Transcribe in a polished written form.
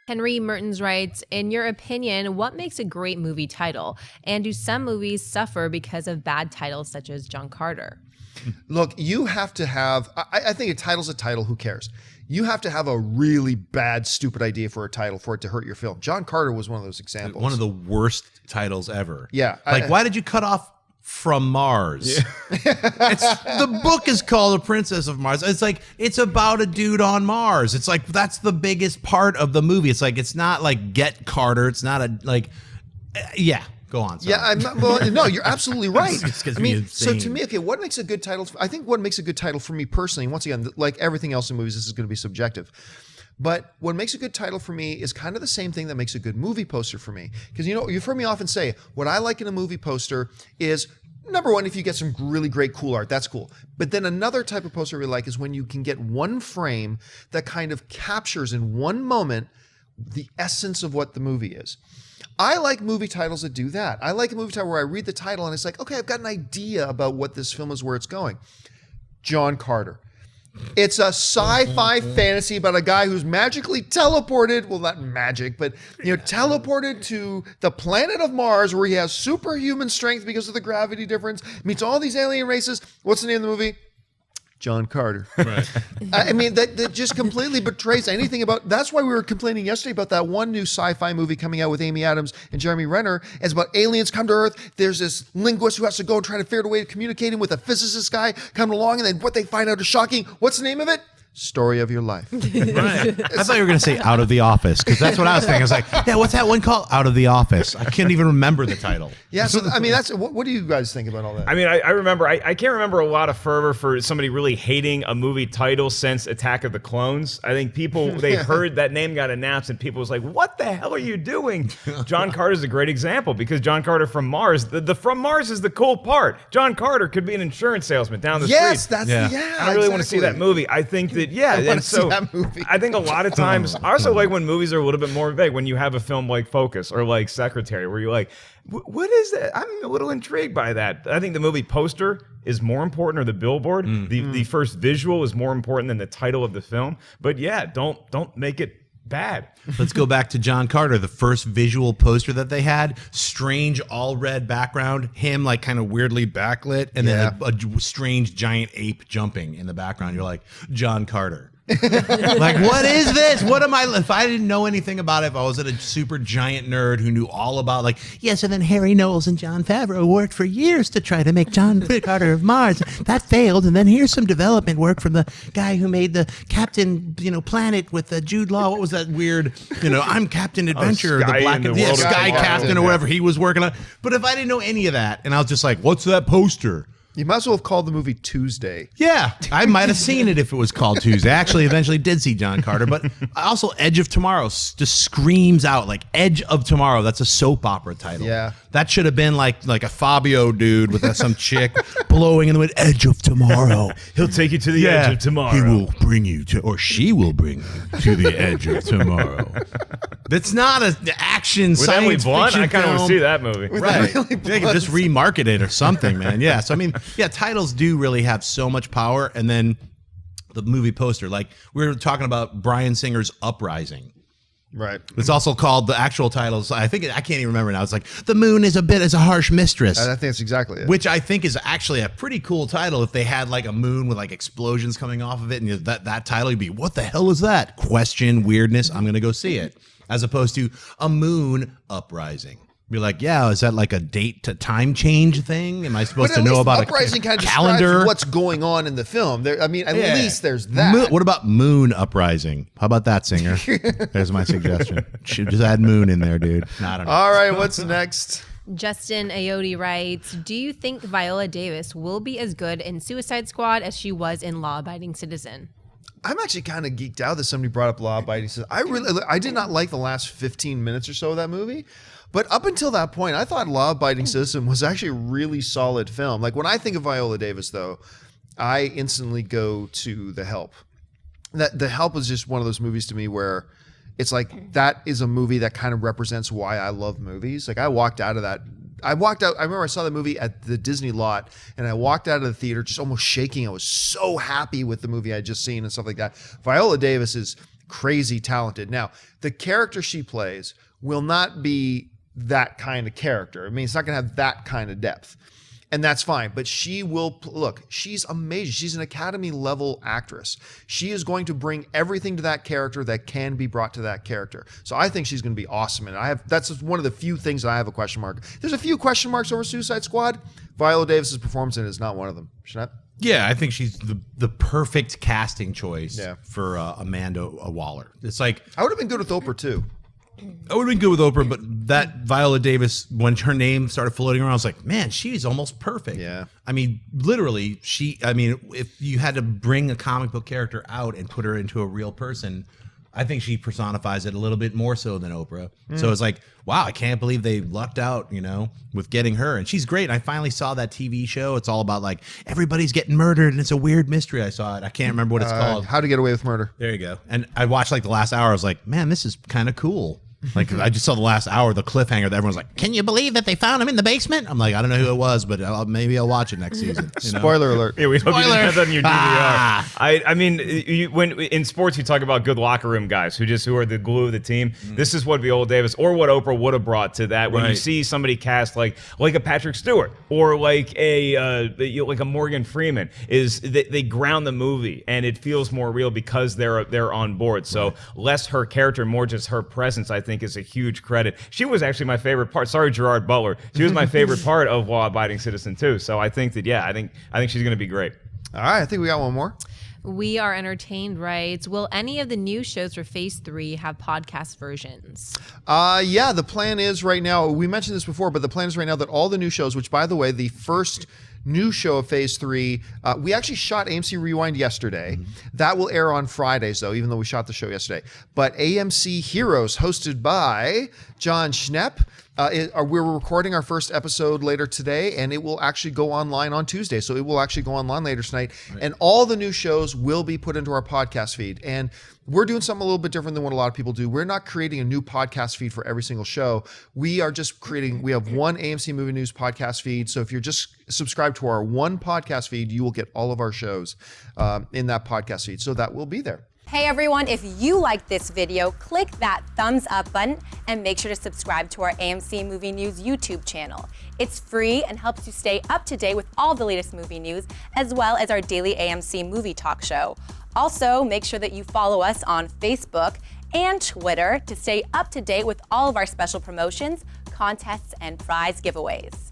Henry Mertens writes, in your opinion, what makes a great movie title? And do some movies suffer because of bad titles such as John Carter? Look, you have to have, I think a title's a title, who cares? You have to have a really bad, stupid idea for a title for it to hurt your film. John Carter was one of those examples. One of the worst titles ever. Yeah. Like, why did you cut off From Mars? Yeah. The book is called The Princess of Mars. It's like, it's about a dude on Mars. It's like, that's the biggest part of the movie. It's like, it's not like Get Carter. It's not a, like, yeah. Go on. Sorry. Yeah, well, no, you're absolutely right. I mean, so to me, okay, what makes a good title? I think what makes a good title for me personally, and once again, like everything else in movies, this is going to be subjective. But what makes a good title for me is kind of the same thing that makes a good movie poster for me. Because, you know, you've heard me often say, what I like in a movie poster is, number one, if you get some really great, cool art, that's cool. But then another type of poster we like is when you can get one frame that kind of captures in one moment the essence of what the movie is. I like movie titles that do that. I like a movie title where I read the title and it's like, okay, I've got an idea about what this film is, where it's going. John Carter. It's a sci-fi fantasy about a guy who's magically teleported, well, not magic, but teleported to the planet of Mars where he has superhuman strength because of the gravity difference, meets all these alien races. What's the name of the movie? John Carter. Right. I mean, that just completely betrays anything about, that's why we were complaining yesterday about that one new sci-fi movie coming out with Amy Adams and Jeremy Renner. It's about aliens come to Earth. There's this linguist who has to go and try to figure out a way of communicating with a physicist guy coming along, and then what they find out is shocking. What's the name of it? Story of Your Life. Right. I thought you were going to say Out of the Office, because that's what I was thinking. I was like, yeah, what's that one called? Out of the Office. I can't even remember the title. Yeah, so I mean, that's what do you guys think about all that? I mean, I remember, I can't remember a lot of fervor for somebody really hating a movie title since Attack of the Clones. I think people, they heard that name got announced and people was like, what the hell are you doing? John Carter's a great example, because John Carter from Mars, the From Mars is the cool part. John Carter could be an insurance salesman down the street. Yes, that's, I really want to see that movie. I think that, and so I think a lot of times, I also like when movies are a little bit more vague, when you have a film like Focus or like Secretary, where you're like, what is that? I'm a little intrigued by that. I think the movie poster is more important, or the billboard. The first visual is more important than the title of the film. But yeah, don't make it bad. Let's go back to John Carter, the first visual poster that they had. Strange all red background, him like kind of weirdly backlit, and then a strange giant ape jumping in the background. You're like, John Carter. Like, what is this? What am I? If I didn't know anything about it, if I wasn't a super giant nerd who knew all about, like, yes, and then Harry Knowles and John Favreau worked for years to try to make John Carter of Mars. That failed, and then here's some development work from the guy who made the Captain, Planet with Jude Law. What was that weird, I'm Captain Adventure, Sky the black in the world of Sky Captain, Captain or whatever he was working on. But if I didn't know any of that, and I was just like, what's that poster? You might as well have called the movie Tuesday. Yeah, I might have seen it if it was called Tuesday. I actually eventually did see John Carter, but also Edge of Tomorrow just screams out, like, Edge of Tomorrow. That's a soap opera title. Yeah. That should have been like a Fabio dude with some chick blowing in the wind. Edge of Tomorrow. He'll take you to the edge of tomorrow. He will bring you to, or she will bring you to the edge of tomorrow. That's not an action with science Emily Blunt, fiction I kind of want to film. see that movie. Right. They can just remarket it or something, man. Yeah. So, I mean, yeah, titles do really have so much power. And then the movie poster, like we were talking about Bryan Singer's Uprising. Right. It's also called, the actual titles, I can't even remember now. It's like, The Moon is a harsh mistress. I think that's exactly it. Which I think is actually a pretty cool title if they had like a moon with like explosions coming off of it. And that title would be, what the hell is that? Question, weirdness, I'm going to go see it. As opposed to A Moon Uprising. Be like, yeah, is that like a date to time change thing? Am I supposed to know about Uprising a kind of calendar? What's going on in the film? At least there's that. What about Moon Uprising? How about that, Singer? There's my suggestion. Should just add Moon in there, dude. No, I don't know. All right, what's next? Justin Ayoade writes, do you think Viola Davis will be as good in Suicide Squad as she was in Law Abiding Citizen? I'm actually kind of geeked out that somebody brought up Law Abiding Citizen. I did not like the last 15 minutes or so of that movie. But up until that point, I thought Law Abiding Citizen was actually a really solid film. Like, when I think of Viola Davis, though, I instantly go to The Help. The Help is just one of those movies to me where it's like that is a movie that kind of represents why I love movies. Like I walked out of that. I remember I saw the movie at the Disney lot and I walked out of the theater just almost shaking. I was so happy with the movie I'd just seen and stuff like that. Viola Davis is crazy talented. Now, the character she plays will not be that kind of character. I mean, it's not going to have that kind of depth. And that's fine. But she will, look, she's amazing. She's an Academy level actress. She is going to bring everything to that character that can be brought to that character. So I think she's going to be awesome. And that's one of the few things that I have a question mark. There's a few question marks over Suicide Squad. Viola Davis's performance in it is not one of them. Jeanette? Yeah, I think she's the perfect casting choice for Amanda Waller. It's like I would have been good with Oprah too. I would have been good with Oprah, but that Viola Davis, when her name started floating around, I was like, man, she's almost perfect. Yeah. I mean, literally, if you had to bring a comic book character out and put her into a real person, I think she personifies it a little bit more so than Oprah. So it's like, wow, I can't believe they lucked out, with getting her. And she's great. And I finally saw that TV show. It's all about like everybody's getting murdered and it's a weird mystery. I saw it. I can't remember what it's called. How to Get Away with Murder. There you go. And I watched like the last hour. I was like, man, this is kind of cool. Like I just saw the last hour, the cliffhanger that everyone's like, can you believe that they found him in the basement? I'm like, I don't know who it was, but maybe I'll watch it next season. Spoiler alert. Yeah, we hope you Spoiler. have that on your DVR. I mean, when in sports you talk about good locker room guys who are the glue of the team. This is what Viola Davis or what Oprah would have brought to that. When you see somebody cast like a Patrick Stewart or like a Morgan Freeman, is they ground the movie and it feels more real because they're on board. So less her character, more just her presence, I think, is a huge credit. She was actually my favorite part. Sorry, Gerard Butler. She was my favorite part of Law Abiding Citizen too. So I think that I think she's going to be great. All right, I think we got one more. We Are Entertained writes, will any of the new shows for Phase 3 have podcast versions? Yeah, the plan is right now, we mentioned this before, but the plan is right now that all the new shows, which by the way, the first new show of Phase 3, we actually shot AMC Rewind yesterday. That will air on Fridays though, even though we shot the show yesterday. But AMC Heroes, hosted by John Schnepp, we're recording our first episode later today, and it will actually go online on Tuesday. So it will actually go online later tonight. Right. And all the new shows will be put into our podcast feed. And we're doing something a little bit different than what a lot of people do. We're not creating a new podcast feed for every single show. We are just we have one AMC Movie News podcast feed. So if you're just subscribed to our one podcast feed, you will get all of our shows in that podcast feed. So that will be there. Hey everyone, if you like this video, click that thumbs up button and make sure to subscribe to our AMC Movie News YouTube channel. It's free and helps you stay up to date with all the latest movie news, as well as our daily AMC movie talk show. Also, make sure that you follow us on Facebook and Twitter to stay up to date with all of our special promotions, contests, and prize giveaways.